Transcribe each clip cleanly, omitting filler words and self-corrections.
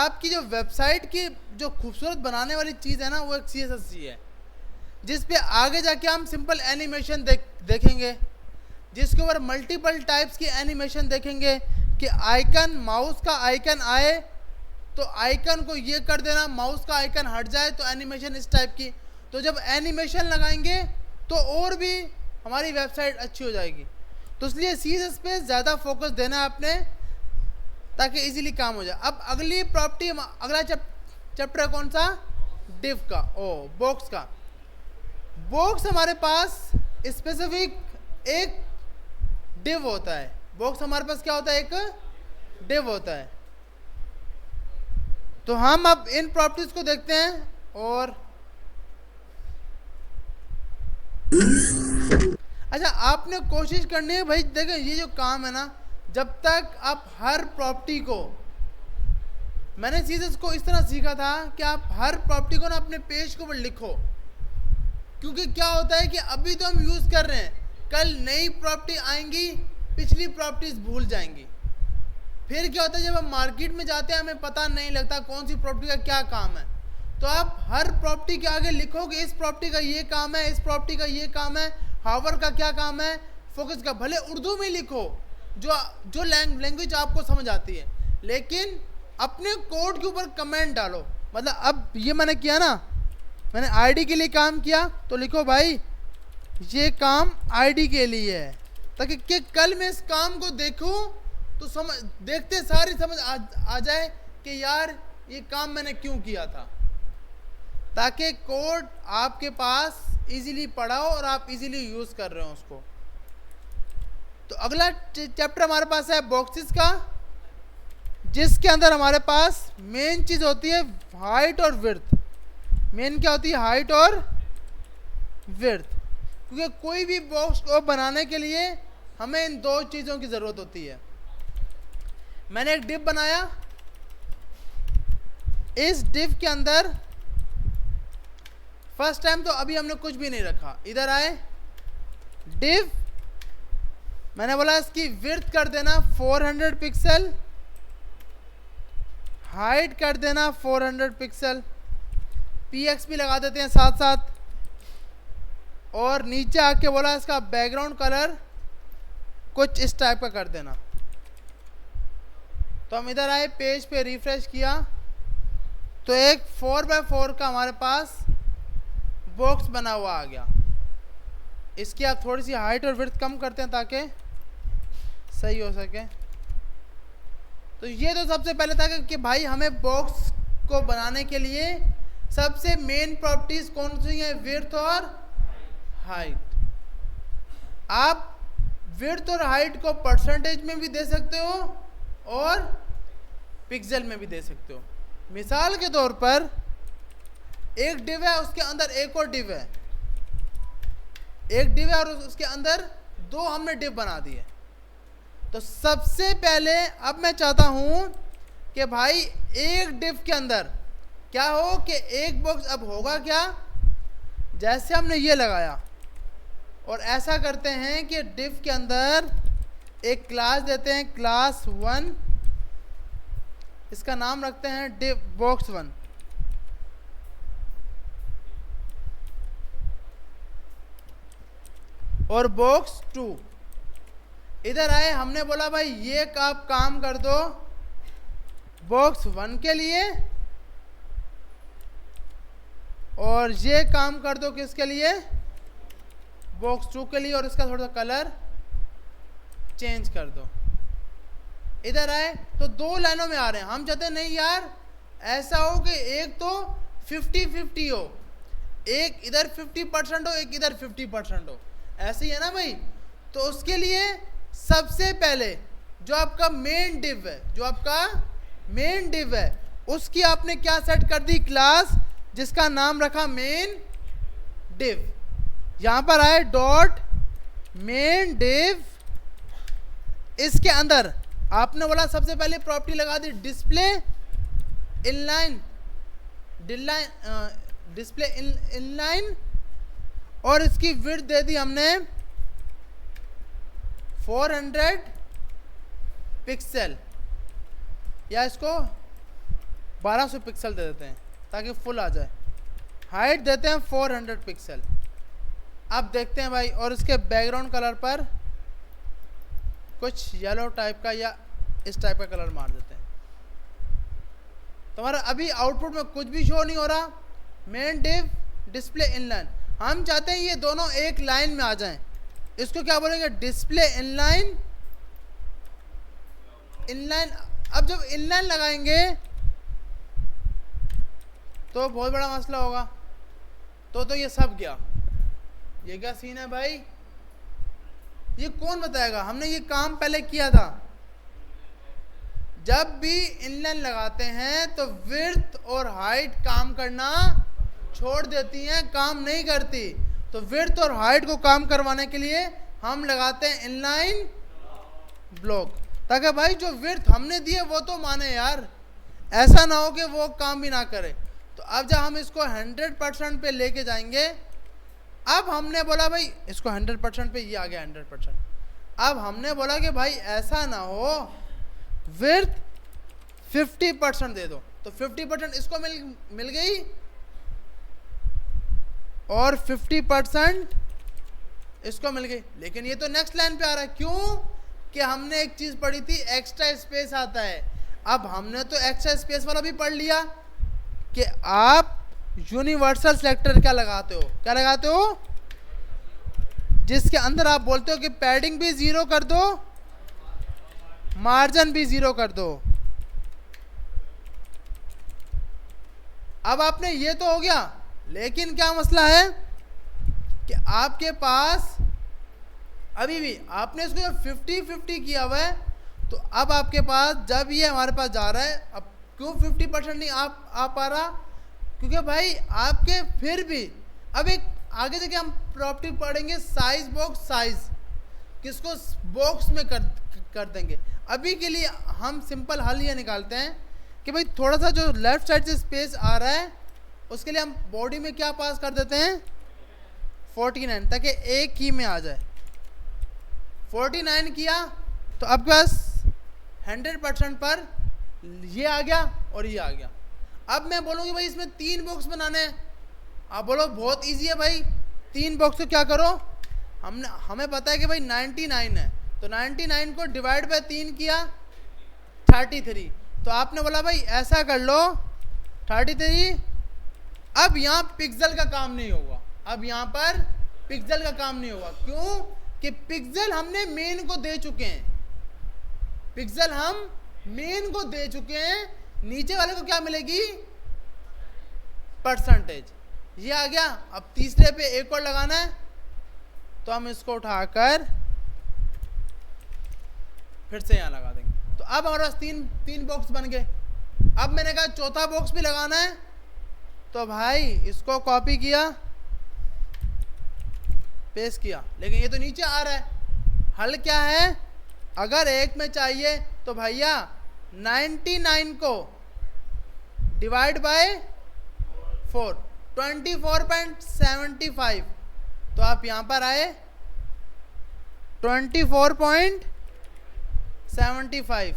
आपकी जो वेबसाइट की जो खूबसूरत बनाने वाली चीज़ है ना, वो एक CSS है, जिस पे आगे जाके हम सिंपल एनिमेशन देखेंगे, जिसके ऊपर मल्टीपल टाइप्स की एनिमेशन देखेंगे कि आइकन, माउस का आइकन आए तो आइकन को ये कर देना, माउस का आइकन हट जाए तो एनिमेशन इस टाइप की। तो जब एनिमेशन लगाएंगे तो और भी हमारी वेबसाइट अच्छी हो जाएगी। तो इसलिए CSS पे ज़्यादा फोकस देना है आपने, ताकि इजीली काम हो जाए। अब अगली प्रॉपर्टी, अगला चैप्टर है कौन सा? डिव का, बॉक्स का। बॉक्स हमारे पास स्पेसिफिक एक डिव होता है। बॉक्स हमारे पास क्या होता है? एक डिव होता है। तो हम अब इन प्रॉपर्टीज को देखते हैं। और अच्छा, आपने कोशिश करनी है भाई, देखें ये जो काम है ना, जब तक आप हर प्रॉपर्टी को, मैंने CSS को इस तरह सीखा था कि आप हर प्रॉपर्टी को ना अपने पेज के ऊपर लिखो, क्योंकि क्या होता है कि अभी तो हम यूज़ कर रहे हैं, कल नई प्रॉपर्टी आएंगी, पिछली प्रॉपर्टीज भूल जाएंगी। फिर क्या होता है, जब हम मार्केट में जाते हैं हमें पता नहीं लगता कौन सी प्रॉपर्टी का क्या काम है। तो आप हर प्रॉपर्टी के आगे लिखोगे इस प्रॉपर्टी का ये काम है, इस प्रॉपर्टी का ये काम है, हावर का क्या काम है, फोकस का, भले उर्दू में लिखो, जो लैंग्वेज आपको समझ आती है, लेकिन अपने कोड के ऊपर कमेंट डालो। मतलब अब ये मैंने किया ना, मैंने आईडी के लिए काम किया, तो लिखो भाई ये काम आईडी के लिए है, ताकि कि कल मैं इस काम को देखूं तो देखते सारी समझ आ जाए कि यार ये काम मैंने क्यों किया था, ताकि कोड आपके पास इजीली पढ़ा हो और आप इजीली यूज़ कर रहे हो उसको। तो अगला चैप्टर हमारे पास है बॉक्सेस का, जिसके अंदर हमारे पास मेन चीज़ होती है हाइट और विड्थ। मेन क्या होती है? हाइट और विड्थ। क्योंकि कोई भी बॉक्स को बनाने के लिए हमें इन दो चीज़ों की ज़रूरत होती है। मैंने एक डिव बनाया, इस डिव के अंदर फर्स्ट टाइम तो अभी हमने कुछ भी नहीं रखा, इधर आए डिव, मैंने बोला इसकी विड्थ कर देना 400 पिक्सल, हाइट कर देना 400 पिक्सल, PXP लगा देते हैं साथ साथ, और नीचे आके बोला इसका बैकग्राउंड कलर कुछ इस टाइप का कर देना। तो हम इधर आए, पेज पे रिफ्रेश किया, तो एक 4x4 का हमारे पास बॉक्स बना हुआ आ गया। इसकी आप थोड़ी सी हाइट और विड्थ कम करते हैं ताकि सही हो सके। तो ये तो सबसे पहले था कि भाई हमें बॉक्स को बनाने के लिए सबसे मेन प्रॉपर्टीज कौन सी हैं? विड्थ और हाइट। आप विड्थ और हाइट को परसेंटेज में भी दे सकते हो और पिक्सल में भी दे सकते हो। मिसाल के तौर पर एक डिव है, उसके अंदर एक और डिव है, एक डिव है और उसके अंदर दो हमने डिव बना दिए। तो सबसे पहले अब मैं चाहता हूं कि भाई एक डिव के अंदर क्या हो कि एक बॉक्स अब होगा क्या, जैसे हमने ये लगाया, और ऐसा करते हैं कि डिव के अंदर एक क्लास देते हैं, क्लास 1, इसका नाम रखते हैं डिव बॉक्स 1। और बॉक्स 2 इधर आए, हमने बोला भाई ये आप काम कर दो बॉक्स 1 के लिए, और ये काम कर दो किसके लिए? बॉक्स 2 के लिए, और इसका थोड़ा सा कलर चेंज कर दो। इधर आए तो दो लाइनों में आ रहे हैं, हम चाहते नहीं यार ऐसा हो कि एक तो 50-50 हो, एक इधर 50% हो, एक इधर 50% हो, ऐसे ही है ना भाई। तो उसके लिए सबसे पहले जो आपका मेन डिव है, जो आपका मेन डिव है, उसकी आपने क्या सेट कर दी? क्लास, जिसका नाम रखा मेन डिव। यहां पर आए डॉट मेन डिव, इसके अंदर आपने बोला सबसे पहले प्रॉपर्टी लगा दी डिस्प्ले इनलाइन, डिस्प्ले इनलाइन, और इसकी विड्थ दे दी हमने 400 पिक्सल, या इसको 1200 पिक्सल दे देते हैं ताकि फुल आ जाए। हाइट देते हैं 400 पिक्सल। अब देखते हैं भाई, और इसके बैकग्राउंड कलर पर कुछ येलो टाइप का या इस टाइप का कलर मार देते हैं। तुम्हारा अभी आउटपुट में कुछ भी शो नहीं हो रहा। मेन डिव डिस्प्ले इनलाइन, हम चाहते हैं ये दोनों एक लाइन में आ जाएं। इसको क्या बोलेंगे? Display inline. इनलाइन, अब जब इनलाइन लगाएंगे तो बहुत बड़ा मसला होगा। तो ये सब गया। ये क्या सीन है भाई? ये कौन बताएगा? हमने ये काम पहले किया था। जब भी इनलाइन लगाते हैं तो विड्थ और हाइट काम करना छोड़ देती हैं, काम नहीं करती। तो विड्थ और हाइट को काम करवाने के लिए हम लगाते हैं इनलाइन ब्लॉक, ताकि भाई जो विड्थ हमने दी है वो तो माने यार, ऐसा ना हो कि वो काम भी ना करे। तो अब जब हम इसको 100% पे लेके जाएंगे, अब हमने बोला भाई इसको 100% पे, ये आ गया 100%। अब हमने बोला कि भाई ऐसा ना हो, विड्थ 50% दे दो। तो 50% इसको मिल गई और 50% इसको मिल गई। लेकिन ये तो नेक्स्ट लाइन पे आ रहा है। क्यों? कि हमने एक चीज पढ़ी थी, एक्स्ट्रा स्पेस आता है। अब हमने तो एक्स्ट्रा स्पेस वाला भी पढ़ लिया कि आप यूनिवर्सल सिलेक्टर क्या लगाते हो, क्या लगाते हो, जिसके अंदर आप बोलते हो कि पैडिंग भी 0 कर दो, मार्जिन भी 0 कर दो। अब आपने ये तो हो गया, लेकिन क्या मसला है कि आपके पास अभी भी आपने इसको जब 50-50 किया हुआ है, तो अब आपके पास जब ये हमारे पास जा रहा है, अब क्यों 50% नहीं आ पा रहा? क्योंकि भाई आपके फिर भी अब एक आगे जाके हम प्रॉपर्टी पढ़ेंगे, साइज बॉक्स साइज, किसको बॉक्स में कर देंगे। अभी के लिए हम सिंपल हल ये निकालते हैं कि भाई थोड़ा सा जो लेफ्ट साइड से स्पेस आ रहा है, उसके लिए हम बॉडी में क्या पास कर देते हैं, 49, ताकि एक की में आ जाए। 49 किया तो आपके पास 100% पर ये आ गया और ये आ गया। अब मैं बोलूँगी भाई इसमें 3 बॉक्स बनाने हैं। आप बोलो बहुत इजी है भाई, 3 बॉक्स को क्या करो, हमें पता है कि भाई 99 है, तो 99 को डिवाइड बाय 3 किया 33। तो आपने बोला भाई ऐसा कर लो 33। अब यहाँ पिक्सल का काम नहीं होगा, अब यहाँ पर पिक्सल का काम नहीं होगा। क्यों? कि पिक्सल हमने मेन को दे चुके हैं, पिक्सल हम मेन को दे चुके हैं। नीचे वाले को क्या मिलेगी, परसेंटेज। ये आ गया। अब तीसरे पे एक और लगाना है, तो हम इसको उठाकर फिर से यहाँ लगा देंगे। तो अब हमारे पास तीन बॉक्स बन गए। अब मैंने कहा चौथा बॉक्स भी लगाना है, तो भाई इसको कॉपी किया, पेस्ट किया, लेकिन ये तो नीचे आ रहा है। हल क्या है? अगर एक में चाहिए तो भैया 99 को डिवाइड बाय 4, 24.75। तो आप यहां पर आए 24.75।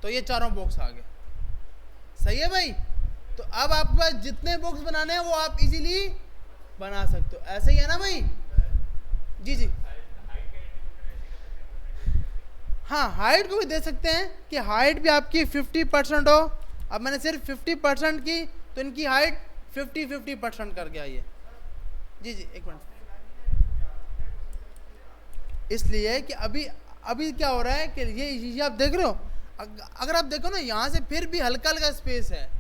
तो ये चारों बॉक्स आ गए। सही है भाई। तो अब आपके पास जितने बॉक्स बनाने हैं वो आप इजीली बना सकते हो। ऐसे ही है ना भाई? जी जी हाँ, हाइट को भी दे सकते हैं कि हाइट भी आपकी 50% हो। अब मैंने सिर्फ 50% की, तो इनकी हाइट 50% कर गया ये। जी जी एक मिनट। इसलिए कि अभी क्या हो रहा है कि ये आप देख रहे हो, अगर आप देखो ना यहाँ से फिर भी हल्का हल्का स्पेस है।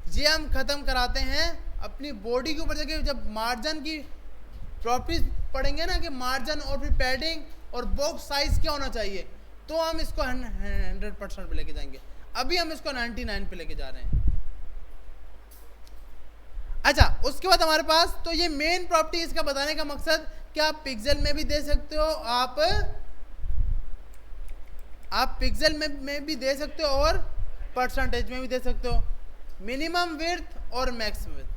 ये हम ख़त्म कराते हैं अपनी बॉडी के ऊपर जाके, जब मार्जिन की प्रॉपर्टीज पढ़ेंगे ना कि मार्जिन और फिर पैडिंग और बॉक्स साइज क्या होना चाहिए, तो हम इसको 100% पे लेके जाएंगे। अभी हम इसको 99 पे लेके जा रहे हैं। अच्छा, उसके बाद हमारे पास तो ये मेन प्रॉपर्टी, इसका बताने का मकसद कि आप पिक्सल में भी दे सकते हो, आप पिक्सल में भी दे सकते हो और परसेंटेज में भी दे सकते हो। मिनिमम विड्थ और मैक्स विड्थ।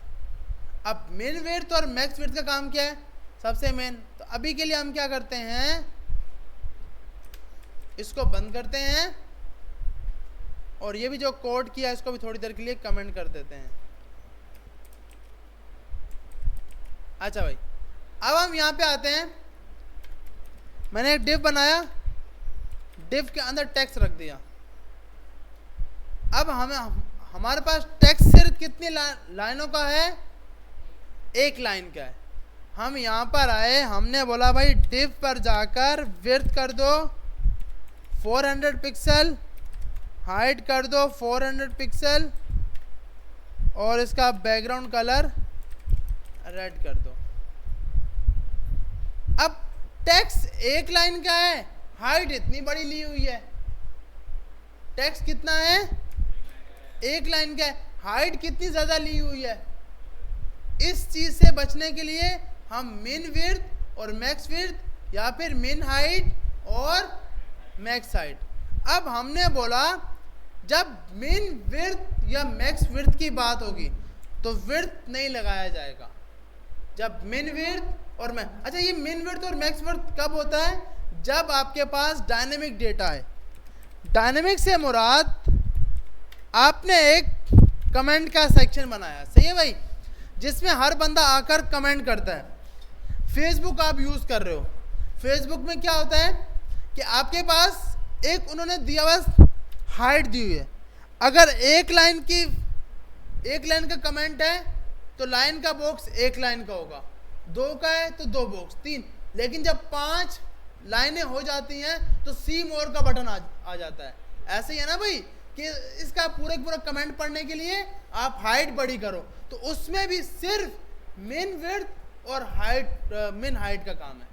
अब मिन विड्थ और मैक्स विड्थ का काम क्या है? सबसे मेन, तो अभी के लिए हम क्या करते हैं, इसको बंद करते हैं और ये भी जो कोड किया इसको भी थोड़ी देर के लिए कमेंट कर देते हैं। अच्छा भाई, अब हम यहाँ पे आते हैं। मैंने एक डिव बनाया, डिव के अंदर टेक्स्ट रख दिया। अब हमारे पास टेक्स्ट सिर्फ कितनी लाइनों का है? एक लाइन का है। हम यहाँ पर आए, हमने बोला भाई डिव पर जाकर विड्थ कर दो 400 पिक्सल, हाइट कर दो 400 पिक्सल और इसका बैकग्राउंड कलर रेड कर दो। अब टेक्स्ट एक लाइन का है, हाइट इतनी बड़ी ली हुई है। टेक्स्ट कितना है? एक लाइन का है, हाइट कितनी ज़्यादा ली हुई है। इस चीज़ से बचने के लिए हम मिन विड्थ और मैक्स विड्थ या फिर मिन हाइट और मैक्स हाइट। अब हमने बोला जब मिन विड्थ या मैक्स विड्थ की बात होगी तो विड्थ नहीं लगाया जाएगा। जब मिन विड्थ और अच्छा, ये मिन विड्थ और मैक्स विड्थ कब होता है? जब आपके पास डायनेमिक डेटा है। डायनेमिक से मुराद आपने एक कमेंट का सेक्शन बनाया, सही है भाई, जिसमें हर बंदा आकर कमेंट करता है। फेसबुक आप यूज़ कर रहे हो, फेसबुक में क्या होता है कि आपके पास एक उन्होंने दिया हुआ हाइट दी हुई है। अगर एक लाइन का कमेंट है तो लाइन का बॉक्स एक लाइन का होगा, 2 का है तो 2 बॉक्स, 3। लेकिन जब 5 लाइनें हो जाती हैं तो सी मोर का बटन आ जाता है। ऐसे ही है ना भाई कि इसका पूरा कमेंट पढ़ने के लिए आप हाइट बड़ी करो, तो उसमें भी सिर्फ मिन विड्थ और मिन हाइट का काम है।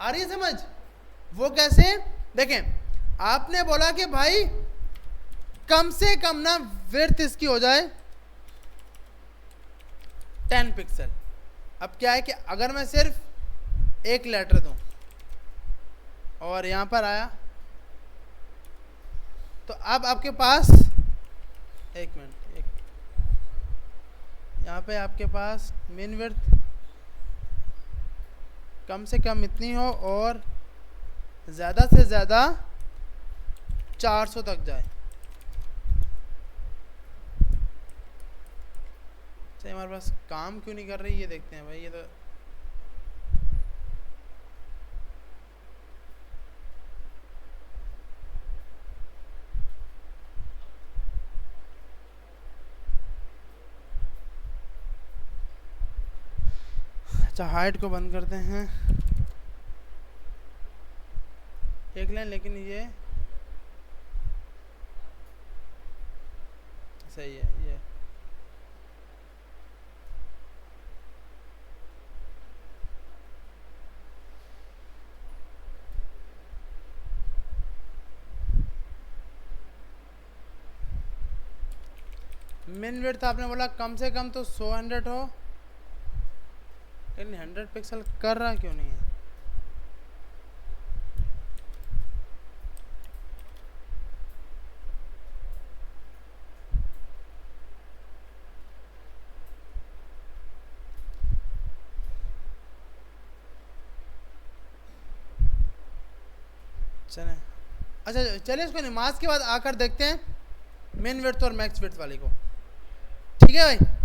आ रही है समझ? वो कैसे? देखें, आपने बोला कि भाई कम से कम ना विड्थ इसकी हो जाए 10 पिक्सल। अब क्या है कि अगर मैं सिर्फ एक लेटर दूं और यहां पर आया तो अब आपके पास एक मिनट, यहाँ पे आपके पास मिन विड्थ कम से कम इतनी हो और ज़्यादा से ज़्यादा 400 तक जाए। अच्छा, हमारे पास काम क्यों नहीं कर रही ये देखते हैं भाई। ये तो अच्छा, हाइट को बंद करते हैं एक लाइन, लेकिन ये सही है। ये मिन विड्थ आपने बोला कम से कम तो 100 हो, लेकिन 100 पिक्सल कर रहा क्यों नहीं है? चले, अच्छा चलिए इसको नमाज के बाद आकर देखते हैं मिन विड्थ और मैक्स विड्थ वाली को। ठीक है भाई।